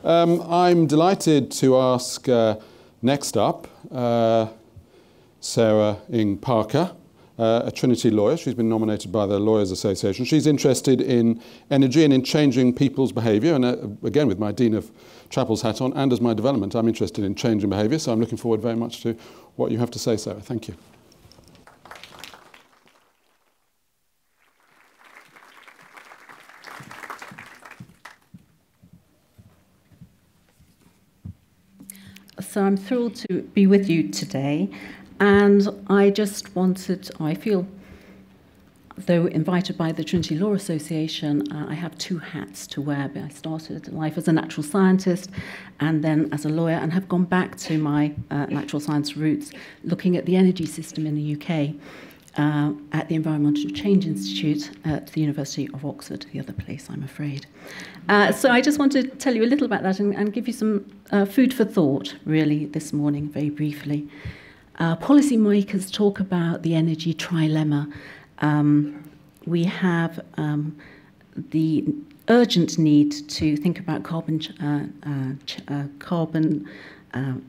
I'm delighted to ask next up Sarah Inge Parker, a Trinity lawyer. She's been nominated by the Lawyers Association. She's interested in energy and in changing people's behaviour. And again, with my Dean of Chapel's hat on, and as my development, I'm interested in changing behaviour. So I'm looking forward very much to what you have to say, Sarah. Thank you. So I'm thrilled to be with you today, and I feel, though invited by the Trinity Law Association, I have two hats to wear. I started life as a natural scientist and then as a lawyer, and have gone back to my natural science roots, looking at the energy system in the UK at the Environmental Change Institute at the University of Oxford, the other place, I'm afraid. So I just want to tell you a little about that and give you some food for thought, really, this morning, very briefly. Policymakers talk about the energy trilemma. We have the urgent need to think about carbon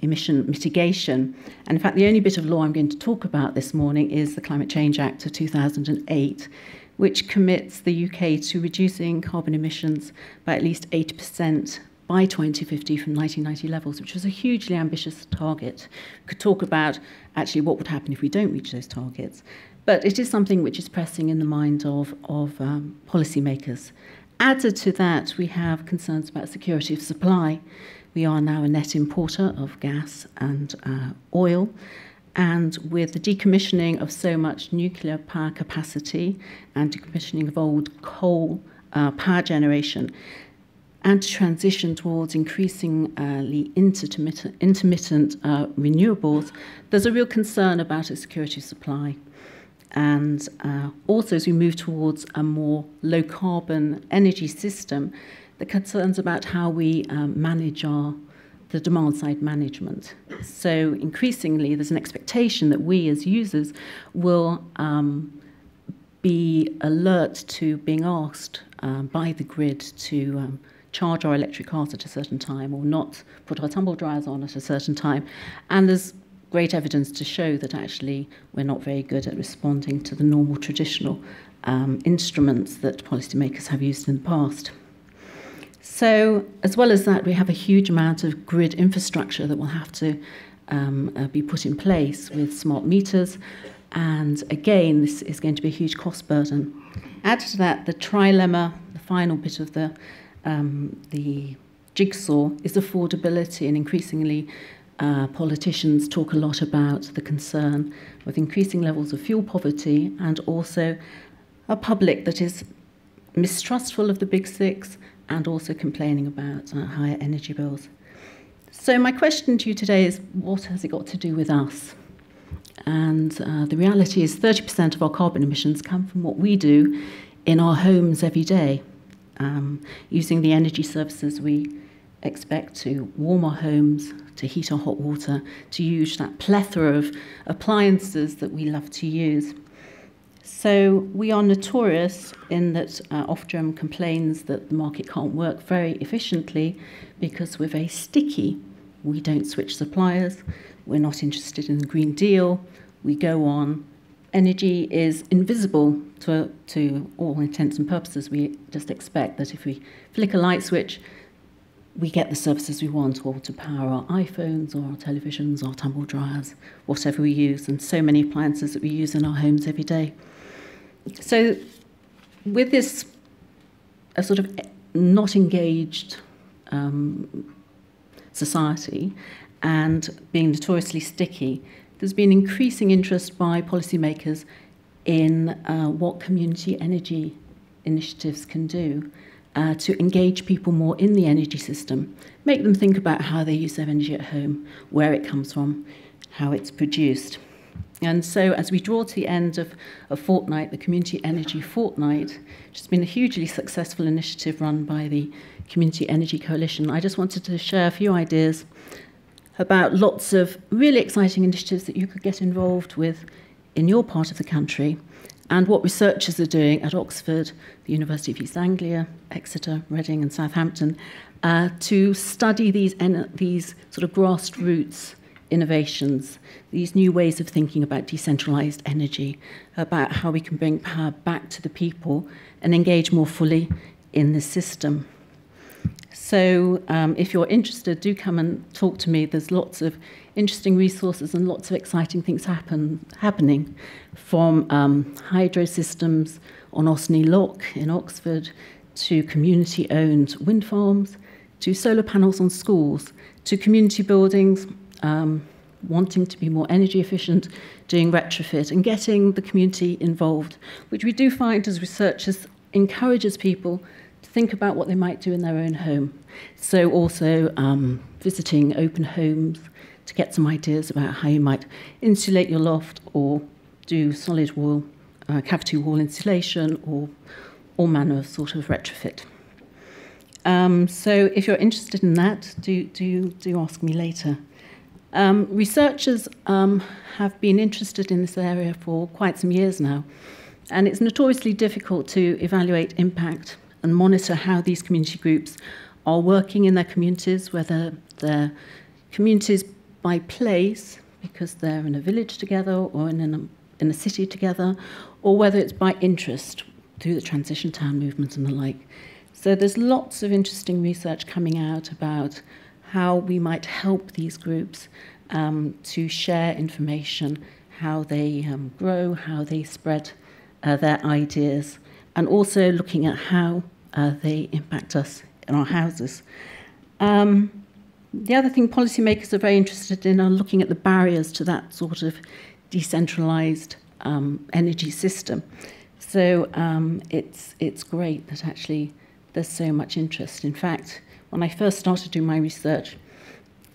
emission mitigation. And in fact, the only bit of law I'm going to talk about this morning is the Climate Change Act of 2008, which commits the UK to reducing carbon emissions by at least 80% by 2050 from 1990 levels, which was a hugely ambitious target. We could talk about actually what would happen if we don't reach those targets. But it is something which is pressing in the mind of policymakers. Added to that, we have concerns about security of supply. We are now a net importer of gas and oil. And with the decommissioning of so much nuclear power capacity and decommissioning of old coal power generation, and transition towards increasingly intermittent renewables, there's a real concern about its security of supply. And also, as we move towards a more low-carbon energy system, the concerns about how we manage the demand-side management. So increasingly, there's an expectation that we as users will be alert to being asked by the grid to charge our electric cars at a certain time or not put our tumble dryers on at a certain time. And there's great evidence to show that actually we're not very good at responding to the normal traditional instruments that policymakers have used in the past. So as well as that, we have a huge amount of grid infrastructure that will have to be put in place with smart meters. And again, this is going to be a huge cost burden. Add to that the trilemma, the final bit of the jigsaw, is affordability, and increasingly politicians talk a lot about the concern with increasing levels of fuel poverty and also a public that is mistrustful of the big six and also complaining about higher energy bills. So my question to you today is, what has it got to do with us? And the reality is 30% of our carbon emissions come from what we do in our homes every day, using the energy services we expect to warm our homes, to heat our hot water, to use that plethora of appliances that we love to use. So we are notorious in that Ofgem complains that the market can't work very efficiently because we're very sticky. We don't switch suppliers. We're not interested in the Green Deal. We go on. Energy is invisible to all intents and purposes. We just expect that if we flick a light switch, we get the services we want, or to power our iPhones or our televisions, our tumble dryers, whatever we use, and so many appliances that we use in our homes every day. So with this a sort of not engaged society and being notoriously sticky, there's been increasing interest by policymakers in what community energy initiatives can do to engage people more in the energy system, make them think about how they use their energy at home, where it comes from, how it's produced. And so as we draw to the end of a fortnight, the Community Energy Fortnight, which has been a hugely successful initiative run by the Community Energy Coalition, I just wanted to share a few ideas about lots of really exciting initiatives that you could get involved with in your part of the country, and what researchers are doing at Oxford, the University of East Anglia, Exeter, Reading and Southampton, to study these sort of grassroots innovations, these new ways of thinking about decentralised energy, about how we can bring power back to the people and engage more fully in the system. So if you're interested, do come and talk to me. There's lots of interesting resources and lots of exciting things happening, from hydro systems on Osney Lock in Oxford, to community-owned wind farms, to solar panels on schools, to community buildings, wanting to be more energy efficient, doing retrofit and getting the community involved, which we do find as researchers encourages people to think about what they might do in their own home. So also visiting open homes to get some ideas about how you might insulate your loft or do solid wall, cavity wall insulation, or all manner of sort of retrofit. So if you're interested in that, do ask me later. Researchers have been interested in this area for quite some years now, and it's notoriously difficult to evaluate impact and monitor how these community groups are working in their communities, whether they're communities by place, because they're in a village together or in a city together, or whether it's by interest through the transition town movement and the like. So there's lots of interesting research coming out about how we might help these groups to share information, how they grow, how they spread their ideas, and also looking at how they impact us in our houses. The other thing policymakers are very interested in are looking at the barriers to that sort of decentralised energy system. So it's great that actually there's so much interest. In fact, when I first started doing my research,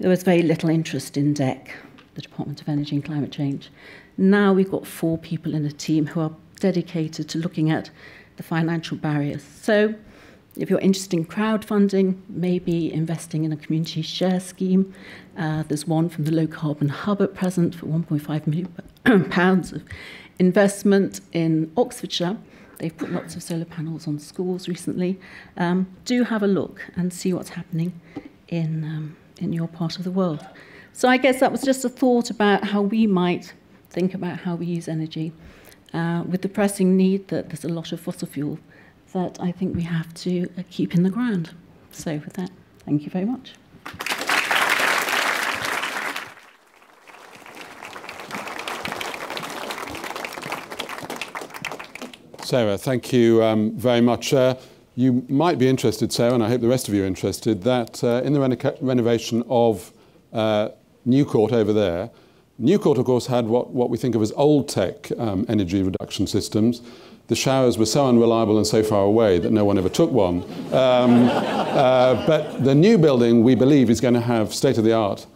there was very little interest in DEC, the Department of Energy and Climate Change. Now we've got 4 people in a team who are dedicated to looking at the financial barriers. So if you're interested in crowdfunding, maybe investing in a community share scheme. There's one from the Low Carbon Hub at present for £1.5 million pounds of investment in Oxfordshire. They've put lots of solar panels on schools recently. Do have a look and see what's happening in your part of the world. So I guess that was just a thought about how we might think about how we use energy, with the pressing need that there's a lot of fossil fuel that I think we have to keep in the ground. So with that, thank you very much. Sarah, thank you very much. You might be interested, Sarah, and I hope the rest of you are interested, that in the renovation of New Court over there, New Court, of course, had what we think of as old tech energy reduction systems. The showers were so unreliable and so far away that no one ever took one. But the new building, we believe, is going to have state-of-the-art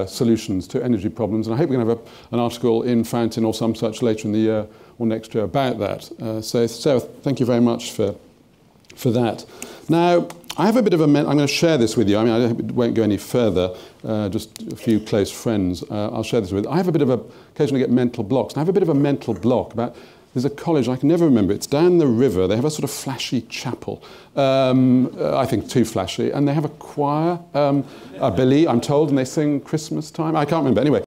solutions to energy problems. And I hope we're going to have an article in Fountain or some such later in the year or next year about that. So, Sarah, thank you very much for that. Now, I have a bit of I'm going to share this with you. I mean, I won't go any further, just a few close friends I'll share this with. I have a bit of occasionally get mental blocks. And I have a bit of a mental block about, there's a college, I can never remember, it's down the river. They have a sort of flashy chapel, I think too flashy, and they have a choir, I believe, I'm told, and they sing Christmas time. I can't remember. Anyway,